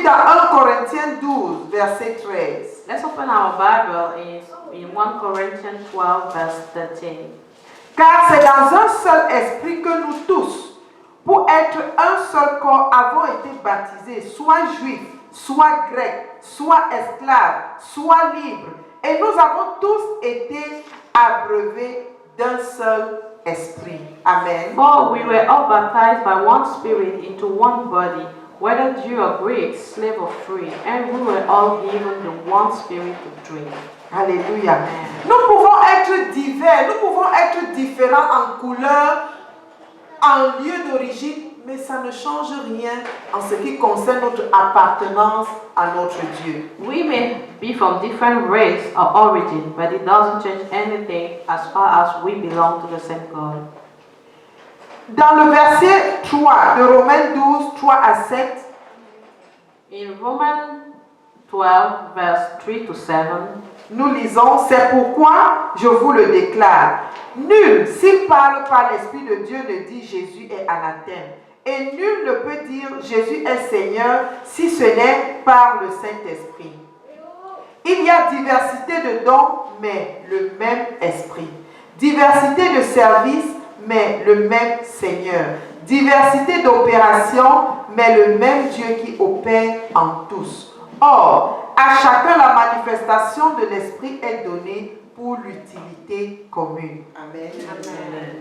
dans 1 Corinthiens 12, verset 13. Let's open our Bible in 1 Corinthians 12, verse 13. Car c'est dans un seul esprit que nous tous, pour être un seul corps, avons été baptisés, soit juifs, soit grecs, soit esclaves, soit libres. Et nous avons tous été abreuvés d'un seul esprit. Amen. For we were all baptized by one Spirit into one body, whether Jew or Greek, slave or free, and we were all given the one Spirit to drink. Alléluia. Nous pouvons être divers, nous pouvons être différents en couleur, en lieu d'origine, mais ça ne change rien en ce qui concerne notre appartenance à notre Dieu. We may be from different race or origin, but it doesn't change anything as far as we belong to the same God. Dans le verset 3 de Romains 12, 3 à 7, in Romans 12, verse 3 to 7, nous lisons, c'est pourquoi je vous le déclare. Nul, s'il parle par l'Esprit de Dieu, ne dit Jésus est anathème. Et nul ne peut dire Jésus est Seigneur si ce n'est par le Saint-Esprit. Il y a diversité de dons, mais le même Esprit. Diversité de services, mais le même Seigneur. Diversité d'opérations, mais le même Dieu qui opère en tous. Or, à chacun la manifestation de l'Esprit est donnée pour l'utilité commune. Amen. Amen.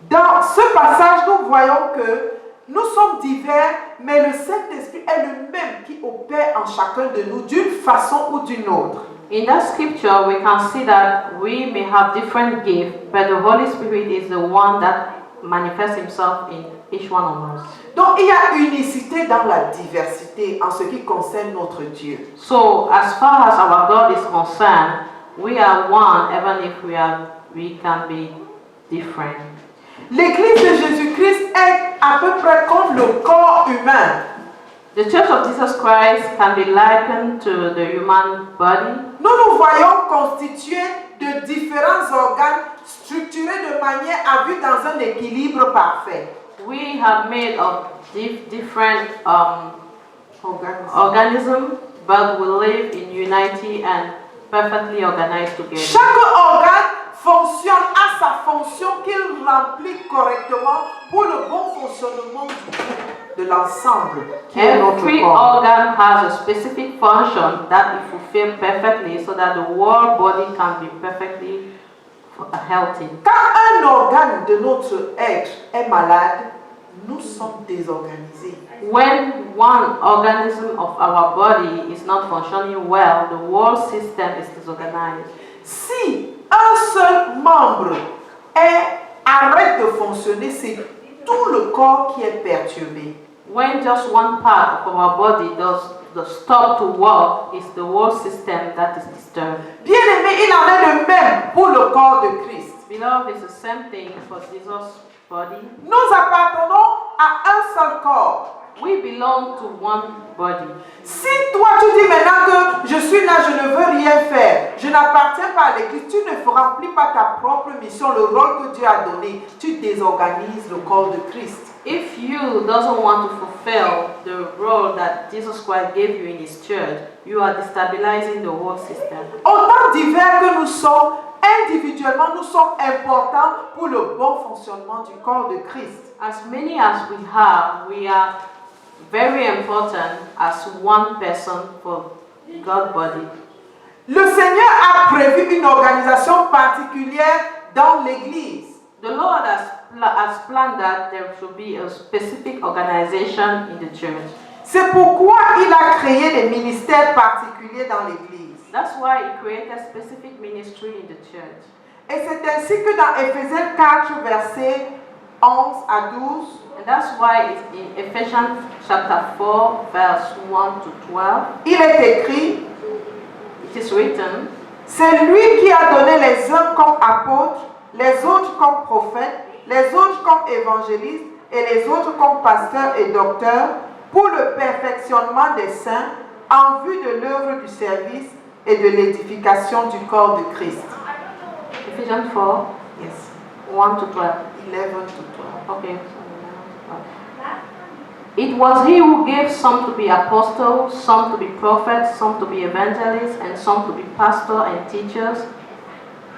Dans ce passage, nous voyons que nous sommes divers, mais le Saint-Esprit est le même qui opère en chacun de nous d'une façon ou d'une autre. In that scripture, we can see that we may have different gifts, but the Holy Spirit is the one that manifests himself in each one of us. Donc, il y a unicité dans la diversité en ce qui concerne notre Dieu. So, as far as our God is concerned, we are one, even if we can be different. L'Église de Jésus-Christ est à peu près comme le corps humain. The Church of Jesus Christ can be likened to the human body. Nous nous voyons constitués de différents organes structurés de manière à vivre dans un équilibre parfait. We have made of different organisms, but we live in unity and perfectly organized together. Chaque organe fonctionne à sa fonction qu'il remplit correctement pour le bon fonctionnement de l'ensemble qui est notre Every corps. organ has a specific function that it fulfills perfectly so that the whole body can be perfectly healthy. Quand un organe de notre être est malade, nous sommes désorganisés. When one organism of our body is not functioning well, the whole system is disorganized. Si un seul membre arrête de fonctionner, c'est tout le corps qui est perturbé. When just one part of our body does stop to work, it's the whole system that is disturbed. Bien-aimé, il en est de même pour le corps de Christ. Beloved, it's the same thing for Jesus' body. Nous appartenons à un seul corps. We belong to one body. Si toi tu dis maintenant que je suis là, je ne veux rien faire, je n'appartiens pas à l'église, tu ne remplis pas ta propre mission, le rôle que Dieu a donné, tu désorganises le corps de Christ. If you doesn't want to fulfill the role that Jesus Christ gave you in his church, you are destabilizing the whole system. Autant divers que nous sommes, individuellement, nous sommes importants pour le bon fonctionnement du corps de Christ. As many as we are very important as one person for God's body. Le Seigneur a prévu une organisation particulière dans l'église. The Lord has planned that there should be a specific organization in the church. C'est pourquoi il a créé des ministères particuliers dans l'église. That's why he created a specific ministry in the church. Et c'est ainsi que dans Éphésiens 4, versets 11 à 12, And that's why it's in Ephesians chapter 4, verse 1 to 12, il est écrit, it is written, c'est lui qui a donné les uns comme apôtres, les autres comme prophètes, les autres comme évangélistes et les autres comme pasteurs et docteurs pour le perfectionnement des saints en vue de l'œuvre du service et de l'édification du corps de Christ. Ephesians 4, Yes. 1 to 12. 11 to 12. Okay. It was he who gave some to be apostles, some to be prophets, some to be evangelists, and some to be pastors and teachers,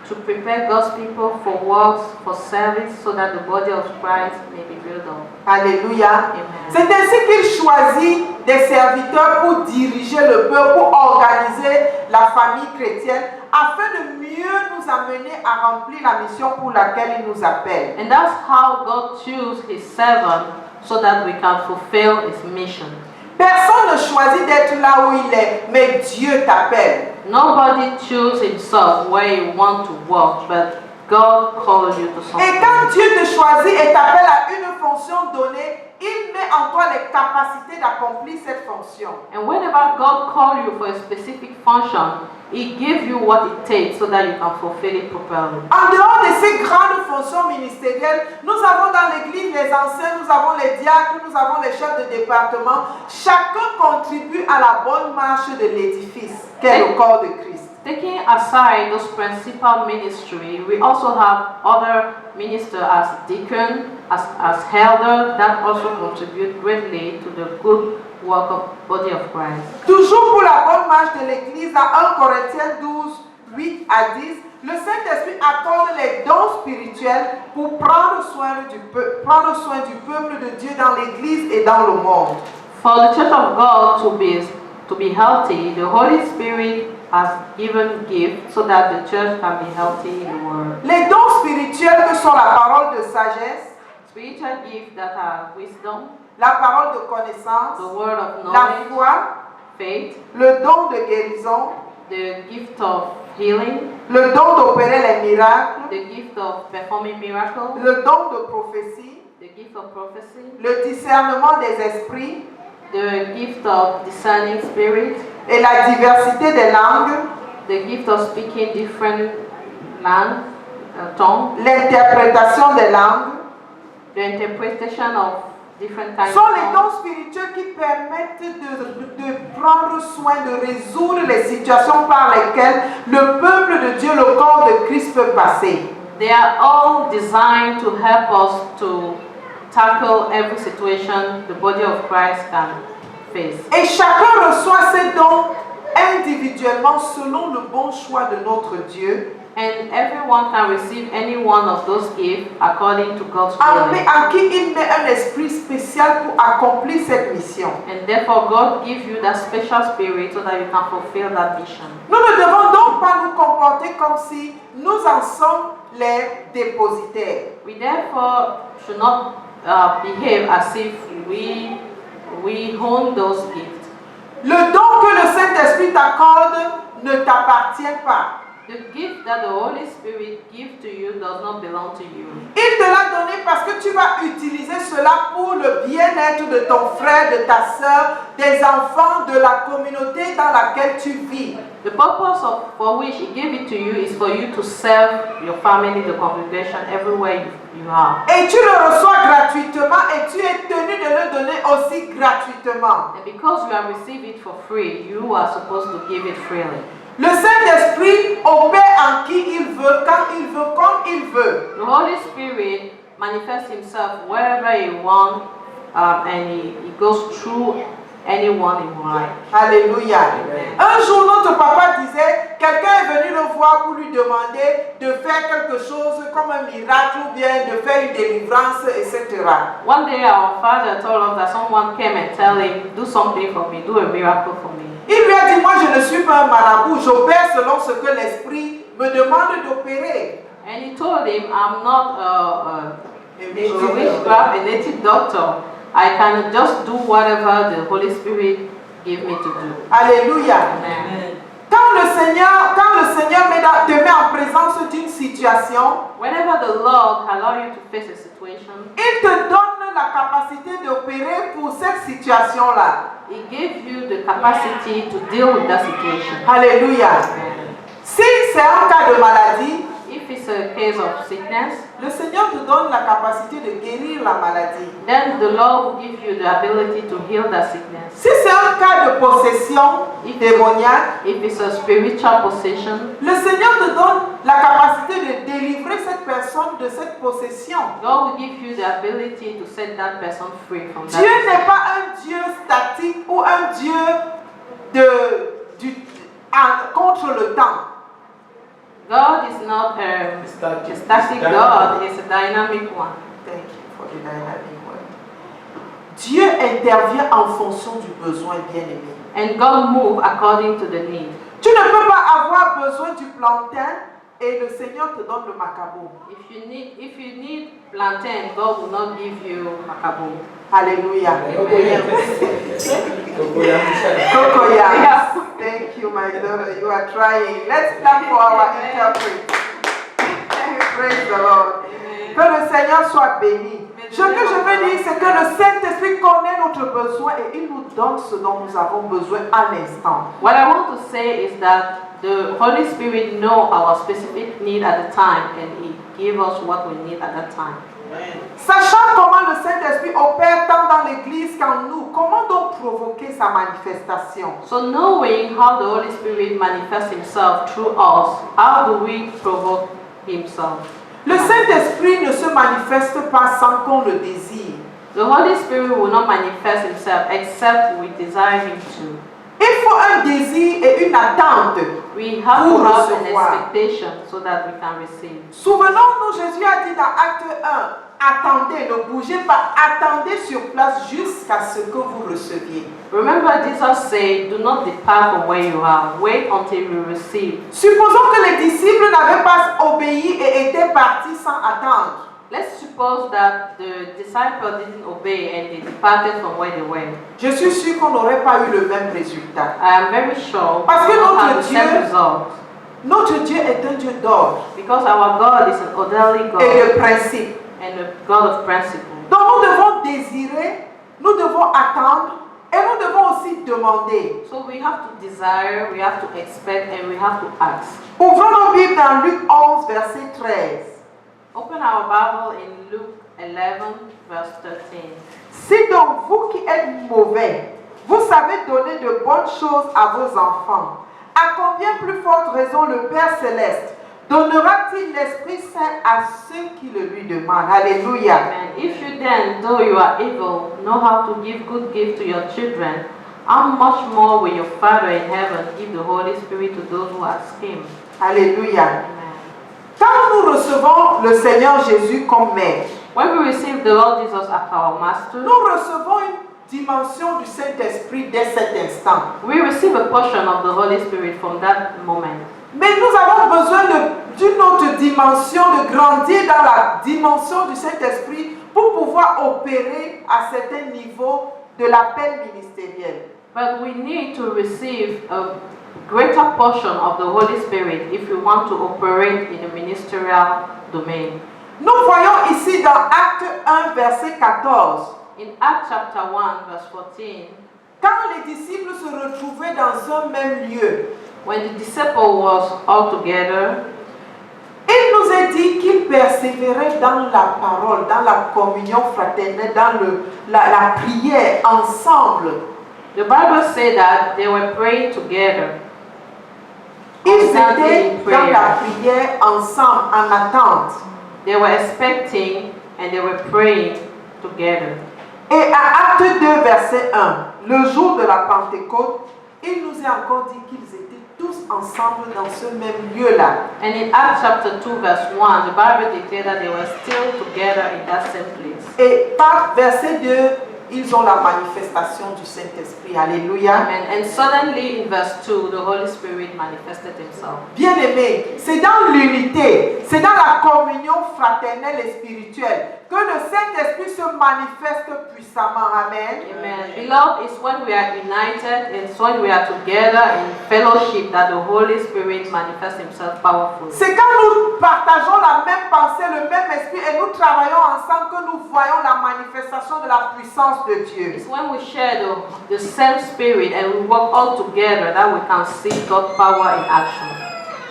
to prepare God's people for works, for service, so that the body of Christ may be built up. Alléluia. Amen. C'est ainsi qu'il choisit des serviteurs pour diriger le peuple, pour organiser la famille chrétienne, afin de mieux nous amener à remplir la mission pour laquelle il nous appelle. And that's how God chose his servant, so that we can fulfill his mission. Personne ne choisit d'être là où il est, mais Dieu t'appelle. Nobody chooses himself where you want to walk, but God calls you to Et something. quand Dieu te choisit et t'appelle à une fonction donnée, il met en toi les capacités d'accomplir cette fonction. And whenever God calls you for a specific function, he gives you what it takes so that you can fulfill it properly. En dehors de ces grandes fonctions ministérielles, nous avons dans l'église les anciens, nous avons les diacres, nous avons les chefs de département. Chacun contribue à la bonne marche de l'édifice, qu'est le corps de Christ. Taking aside those principal ministry, we also have other ministers as deacon, as elder, that also contribute greatly to the good work of body of Christ. Toujours pour la bonne marche de l'église, dans 1 Corinthiens 12, 8 à 10, le Saint-Esprit accorde les dons spirituels pour prendre soin du peuple de Dieu dans l'église et dans le monde. For the church of God to be healthy, the Holy Spirit has given gifts so that the church can be healthy in the world. Les dons spirituels que sont la parole de sagesse, Spiritual gifts that are wisdom, la parole de connaissance, the word of la knowledge, foi, faith, le don de guérison, the gift of healing, le don d'opérer les miracles, the gift of performing miracles, le don de prophétie, the gift of prophecy, le discernement des esprits the gift of discerning spirit, et la diversité des langues, the gift of speaking different tongues, l'interprétation des langues, the interpretation of different kinds sont of les tongues. dons spirituels qui permettent de prendre soin, de résoudre les situations par lesquelles le peuple de Dieu, le corps de Christ peut passer. They are all designed to help us to tackle every situation the body of Christ can face. Et chacun reçoit ces dons individuellement selon le bon choix de notre Dieu, And everyone can receive any one of those gifts according to God's will. à qui il met un esprit spécial pour accomplir cette mission. And therefore God gives you that special spirit so that you can fulfill that mission. Nous ne devons donc pas nous comporter comme si nous en sommes les dépositaires. We therefore should not behave as if we own those gifts. Le don que le Saint-Esprit t'accorde ne t'appartient pas. The gift that the Holy Spirit gives to you does not belong to you. Il te l'a donné parce que tu vas utiliser cela pour le bien-être de ton frère, de ta soeur, des enfants, de la communauté dans laquelle tu vis. The purpose for which He gave it to you is for you to serve your family, the congregation, everywhere you are. Et tu le reçois gratuitement et tu es tenu de le donner aussi gratuitement. And because you have received it for free, you are supposed to give it freely. Le Saint-Esprit opère en qui il veut, quand il veut, comme il veut. The Holy Spirit manifests Himself wherever He wants, and He goes through anyone He wants. Alléluia. Un jour, notre papa disait, quelqu'un est venu le voir pour lui demander de faire quelque chose comme un miracle ou bien de faire une délivrance, etc. One day our father told us that someone came and tell him, do something for me, do a miracle for me. Il lui a dit, moi je ne suis pas un marabout, j'opère selon ce que l'Esprit me demande d'opérer. And he told him, I'm not a witchcraft, a native doctor. I can just do whatever the Holy Spirit give me to do. Alléluia. Amen. Quand le Seigneur te met en présence d'une situation, Whenever the Lord allows you to face a situation, il te donne la capacité d'opérer pour cette situation-là. He gives you the capacity to deal with that situation. Alléluia. Amen. Si c'est un cas de maladie, If it's a case of sickness, le Seigneur te donne la capacité de guérir la maladie. then the Lord will give you the ability to heal that sickness. Si c'est un cas de possession démoniaque, If it's a spiritual possession, le Seigneur te donne la capacité de délivrer cette personne de cette possession. God will give you the ability to set that person free from that Dieu possession. n'est pas un Dieu statique ou un Dieu contre le temps. God is not a static God, He's a dynamic one. Thank you for the dynamic word. Dieu intervient en fonction du besoin, bien-aimé. And God moves according to the need. Tu ne peux pas avoir besoin du plantain et le Seigneur te donne le macabo. If you need plantain, God will not give you macabo. Alléluia. Cocoyam. Thank you, my daughter. You are trying. Let's clap for our interpret. Praise the Lord. Que le Seigneur soit béni. Ce que je veux dire, c'est que le Saint-Esprit connaît notre besoin et il nous donne ce dont nous avons besoin à l'instant. What I want to say is that the Holy Spirit knows our specific need at the time, and He gives us what we need at that time. Sachant comment le Saint-Esprit opère tant dans l'Église qu'en nous, comment donc provoquer sa manifestation? So knowing how the Holy Spirit manifests Himself through us, how do we provoke Himself? Le Saint-Esprit ne se manifeste pas sans qu'on le désire. The Holy Spirit will not manifest Himself except we desire Him to. Il faut un désir et une attente. We have to Pour have an recevoir. expectation so that we can receive. Souvenons-nous, Jésus a dit dans Acte 1, attendez, ne bougez pas, attendez sur place jusqu'à ce que vous receviez. Remember, Jesus said, do not depart from where you are. Wait until you receive. Supposons que les disciples n'avaient pas obéi et étaient partis sans attendre. Let's suppose that the disciples didn't obey and they departed from where they were. Je suis sûr qu'on n'aurait pas eu le même résultat. I am very sure Parce que we will notre have the same Dieu- result. Notre Dieu est un Dieu d'ordre Because our God is an orderly et God de principe. and a God of principle. Donc nous devons désirer, nous devons attendre et nous devons aussi demander. So we have to desire, we have to expect, and we have to ask. Ouvrons nos Bibles dans Luc 11, verset 13. Open our Bible in Luke 11, verse 13. Si donc vous qui êtes mauvais, vous savez donner de bonnes choses à vos enfants, à combien plus forte raison le Père Céleste donnera-t-il l'Esprit Saint à ceux qui le lui demandent? Alléluia. And if you then, though you are evil, know how to give good gifts to your children, how much more will your Father in heaven give the Holy Spirit to those who ask Him? Alléluia. Amen. Quand nous recevons le Seigneur Jésus comme Maître, When we receive the Lord Jesus as our Master, nous recevons une dimension du Saint-Esprit dès cet instant. we receive a portion of the Holy Spirit from that moment. Mais nous avons besoin d'une autre dimension, de grandir dans la dimension du Saint-Esprit pour pouvoir opérer à certains niveaux de l'appel ministériel. But we need to receive a greater portion of the Holy Spirit if we want to operate in a ministerial domain. Nous voyons ici dans Acte 1, verset 14, In Acts chapter 1, verse 14, quand les disciples se retrouvaient dans un même lieu, when the disciple was all together, il nous est dit qu'ils persévéraient dans la parole, dans la communion fraternelle, dans la prière ensemble. the Bible said that they were praying together. Ils Constantly étaient in dans la prayer. prière ensemble, en attente. They were expecting and they were praying together. Et à Acte 2, verset 1, le jour de la Pentecôte, il nous est encore dit qu'ils étaient tous ensemble dans ce même lieu-là. And in Acts chapter 2, verse 1, the Bible declared that they were still together in that same place. Et par verset 2, ils ont la manifestation du Saint-Esprit. Alléluia. Amen. And suddenly in verse 2, the Holy Spirit manifested Himself. Bien-aimés, c'est dans l'unité, c'est dans la communion fraternelle et spirituelle que le Saint-Esprit se manifeste puissamment. Amen. Amen. Beloved, it's when we are united, it's when we are together in fellowship that the Holy Spirit manifests Himself powerfully. C'est quand nous partageons la même pensée, le même esprit et nous travaillons ensemble que nous voyons la manifestation de la puissance de Dieu. It's when we share the same spirit and we work all together that we can see God's power in action.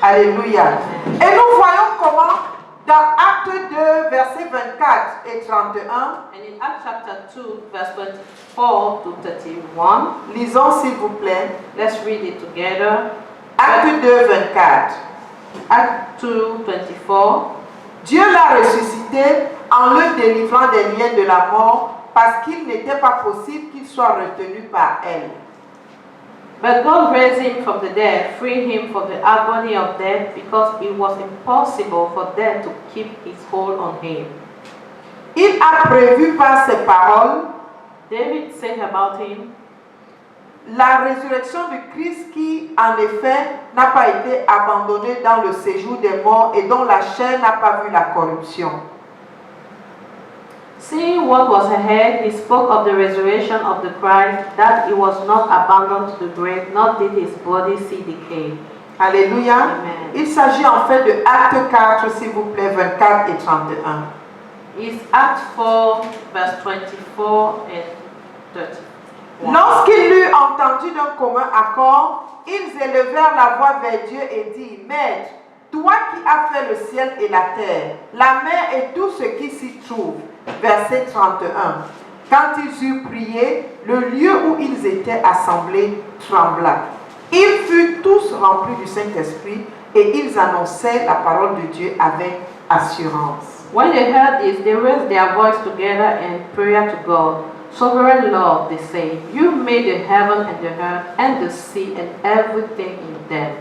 Alléluia. Et nous voyons comment dans Acte 2, versets 24 et 31, And in Acts chapter 2, verse 24 to 31, lisons s'il vous plaît. let's read it together. Acte 2, 24. Acts 2, 24. Dieu l'a ressuscité en le délivrant des liens de la mort parce qu'il n'était pas possible qu'il soit retenu par elle. But God raised him from the dead, freeing him from the agony of death, because it was impossible for death to keep its hold on him. Il a prévu par ses paroles David said about him, la résurrection de Christ qui, en effet, n'a pas été abandonnée dans le séjour des morts et dont la chair n'a pas vu la corruption. seeing what was ahead, he spoke of the resurrection of the Christ, that he was not abandoned to the grave, nor did his body see decay. Alléluia. Amen. Il s'agit en fait de Acte 4, s'il vous plaît, 24 et 31. It's Acts 4, verse 24 and 31. Lorsqu'ils l'eurent entendu d'un commun accord, ils élevèrent la voix vers Dieu et dirent, Maître, toi qui as fait le ciel et la terre, la mer et tout ce qui s'y trouve. Verset 31. Quand ils eurent prié, le lieu où ils étaient assemblés trembla. Ils furent tous remplis du Saint-Esprit et ils annonçaient la parole de Dieu avec assurance. When they heard this, they raised their voice together in prayer to God. Sovereign Lord, they say, you made the heaven and the earth and the sea and everything in them.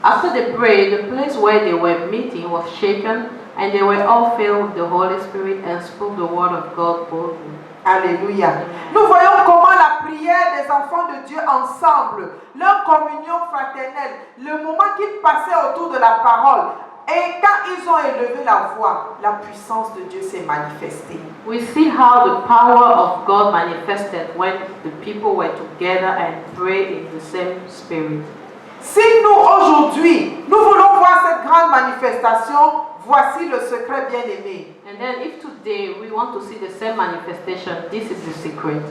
After they prayed, the place where they were meeting was shaken, and they were all filled with the Holy Spirit and spoke the word of God boldly. Alléluia. Nous voyons comment la prière des enfants de Dieu ensemble, leur communion fraternelle, le moment qu'ils passaient autour de la parole, et quand ils ont élevé la voix, la puissance de Dieu s'est manifestée. We see how the power of God manifested when the people were together and prayed in the same spirit. Si nous aujourd'hui, nous voulons voir cette grande manifestation, voici le secret bien-aimé. And then if today we want to see the same manifestation, this is the secret.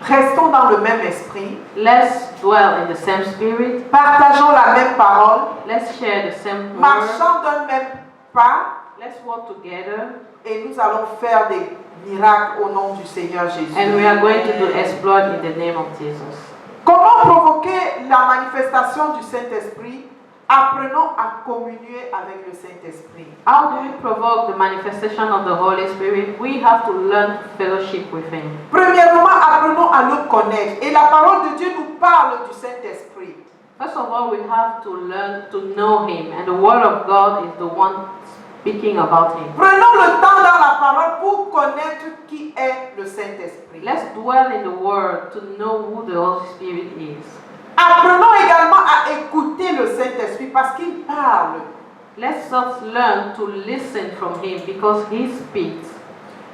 Restons dans le même esprit, Let's dwell in the same spirit. partageons la même parole, Let's share the same word. marchons d'un même pas, Let's work together. et nous allons faire des miracles au nom du Seigneur Jésus. And we are going to do exploit in the name of Jesus. Comment provoquer la manifestation du Saint-Esprit? Apprenons à communier avec le Saint-Esprit. How do we provoke the manifestation of the Holy Spirit? We have to learn to fellowship with Him. Premièrement, apprenons à le connaître. Et la parole de Dieu nous parle du Saint-Esprit. First of all, we have to learn to know Him, and the Word of God is the one speaking about Him. Prenons le temps dans la parole pour connaître qui est le Saint-Esprit. Let's dwell in the Word to know who the Holy Spirit is. Apprenons également à écouter le Saint-Esprit parce qu'il parle. Let's us learn to listen from Him because He speaks.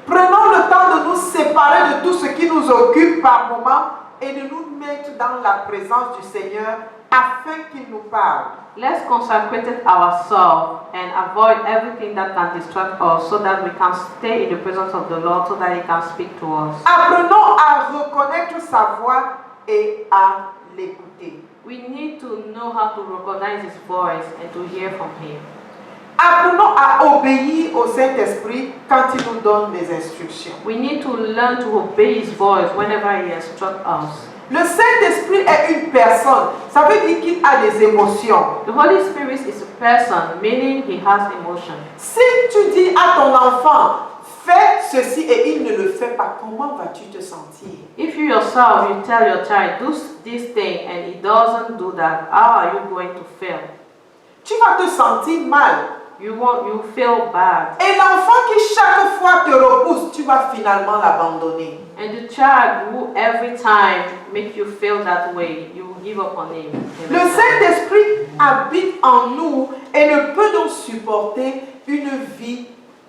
Prenons le temps de nous séparer de tout ce qui nous occupe par moment et de nous mettre dans la présence du Seigneur afin qu'il nous parle. Let's consecrate ourselves and avoid everything that can distract us so that we can stay in the presence of the Lord so that He can speak to us. Apprenons à reconnaître sa voix et à l'écouter. We need to know how to recognize His voice and to hear from Him. Apprenons à obéir au Saint-Esprit quand il nous donne des instructions. We need to learn to obey His voice whenever He instructs us. Le Saint-Esprit est une personne. Ça veut dire qu'il a des émotions. The Holy Spirit is a person, meaning He has emotion. Si tu dis à ton enfant, fais ceci et il ne le fait pas, comment vas-tu te sentir? If you yourself, you tell your child, do this thing, and he doesn't do that, how are you going to feel? Tu vas te sentir mal. You feel bad. Et l'enfant qui chaque fois te repousse, tu vas finalement l'abandonner. And the child who every time make you feel that way, you will give up on him. Le Saint-Esprit habite en nous et ne peut donc supporter une vie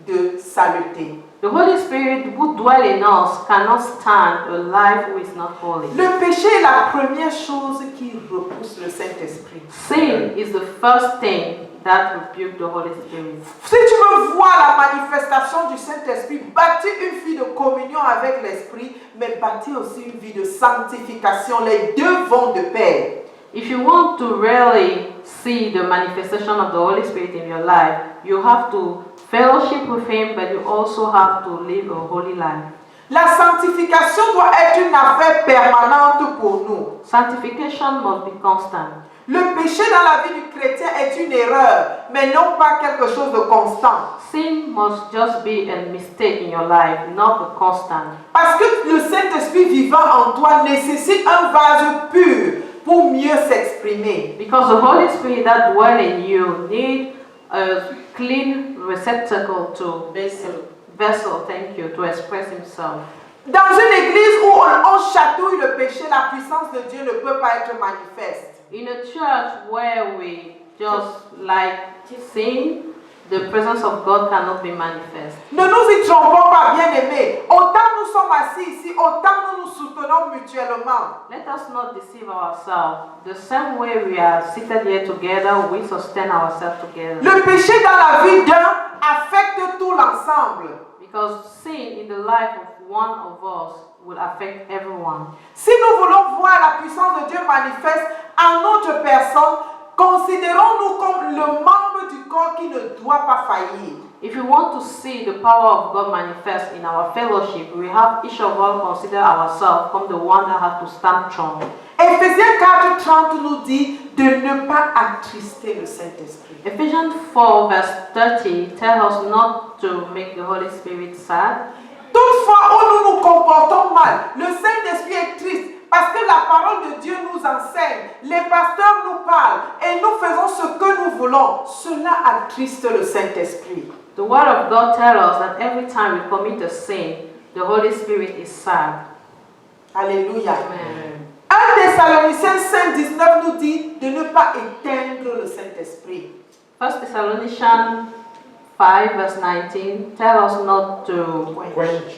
de saleté. The Holy Spirit who dwell in us cannot stand a life who is not holy. Le péché est la première chose qui repousse le Saint-Esprit. Sin is the first thing that rebukes the Holy Spirit. Si tu veux voir la manifestation du Saint-Esprit, bâtis une vie de communion avec l'Esprit, mais bâtis aussi une vie de sanctification. Les deux vont de pair. If you want to really see the manifestation of the Holy Spirit in your life, you have to fellowship with Him, but you also have to live a holy life. La sanctification doit être une affaire permanente pour nous. Sanctification must be constant. Le péché dans la vie du chrétien est une erreur, mais non pas quelque chose de constant. Sin must just be a mistake in your life, not a constant. Parce que le Saint-Esprit vivant en toi nécessite un vase pur pour mieux s'exprimer. Because the Holy Spirit that dwells in you need a clean receptacle to vessel, thank you, to express Himself. Dans une église où on chatouille le péché, la puissance de Dieu ne peut pas être manifeste. In a church where we just like sin, the presence of God cannot be manifest. Ne nous y trompons pas, bien-aimés. Autant nous sommes assis ici, autant nous nous soutenons mutuellement. Let us not deceive ourselves. The same way we are seated here together, we sustain ourselves together. Le péché dans la vie d'un affecte tout l'ensemble. Because sin in the life of one of us will affect everyone. Si nous voulons voir la puissance de Dieu manifeste en notre personne, considérons-nous comme le membre du corps qui ne doit pas faillir. If we want to see the power of God manifest in our fellowship, we have each of us consider ourselves comme the one that has to stand strong. Éphésiens 4:30 nous dit de ne pas attrister le Saint-Esprit. Ephesians 4 verse 30 tell us not to make the Holy Spirit sad. Toutefois, où nous nous comportons mal, le Saint-Esprit est triste parce que la parole de Dieu nous enseigne, les pasteurs nous parlent et nous faisons ce que nous voulons. Cela attriste le Saint-Esprit. The Word of God tells us that every time we commit a sin, the Holy Spirit is sad. Alléluia. Amen. 1 Thessaloniciens 5:19 nous dit de ne pas éteindre le Saint-Esprit. 1 Thessalonians 5 verse 19 tell us not to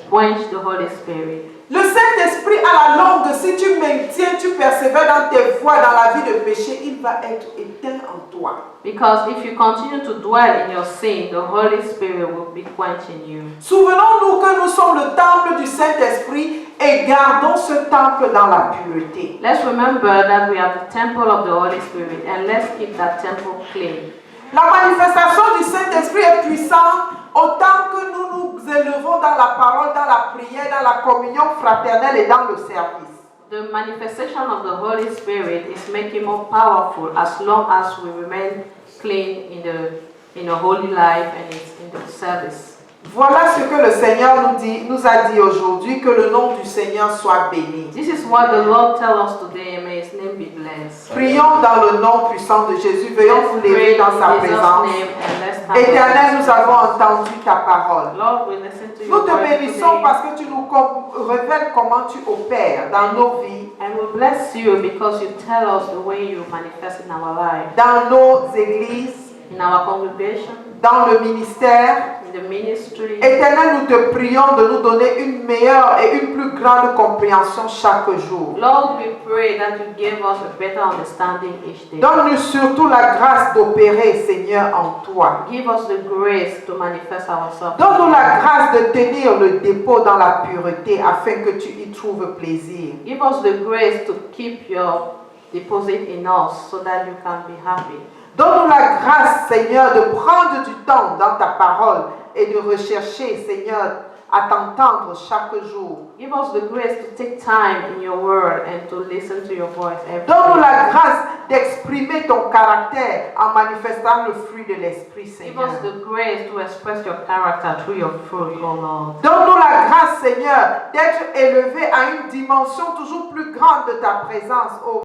quench the Holy Spirit. Le Saint-Esprit, à la longue, si tu maintiens, tu persévères dans tes voies, dans la vie de péché, il va être éteint en toi. Because if you continue to dwell in your sin, the Holy Spirit will be quenching you. Souvenons-nous que nous sommes le temple du Saint-Esprit et gardons ce temple dans la pureté. Let's remember that we are the temple of the Holy Spirit and let's keep that temple clean. La manifestation du Saint-Esprit est puissante autant que nous nous élevons dans la parole, dans la prière, dans la communion fraternelle et dans le service. The manifestation of the Holy Spirit is making more powerful as long as we remain clean in a holy life and in the service. Voilà ce que le Seigneur nous a dit aujourd'hui, que le nom du Seigneur soit béni. This is what the Lord tells us today, and may His name be blessed. Prions dans le nom puissant de Jésus, veuillons vous lever dans sa présence. Éternel, nous avons entendu ta parole. Lord, we listen to Nous your te word bénissons today, parce que tu nous révèles comment tu opères dans nos vies, and we bless you because you tell us the way you manifest in our life, dans nos églises, in our congregation, dans le ministère. in the ministry. Éternel, nous te prions de nous donner une meilleure et une plus grande compréhension chaque jour. Lord, we pray that you give us a better understanding each day. Donne-nous surtout la grâce d'opérer, Seigneur, en toi. Give us the grace to manifest ourselves. Donne-nous la grâce de tenir le dépôt dans la pureté afin que tu y trouves plaisir. Give us the grace to keep your deposit in us so that you can be happy. Donne-nous la grâce, Seigneur, de prendre du temps dans ta parole et de rechercher, Seigneur, à t'entendre chaque jour. Give us the grace to take time in your word and to listen to your voice every Donne-nous day. la grâce d'exprimer ton caractère en manifestant le fruit de l'Esprit, Give Seigneur. us the grace to express your character through your fruit, O Lord. Donne-nous la grâce, Seigneur, d'être élevé à une dimension toujours plus grande de ta présence, ô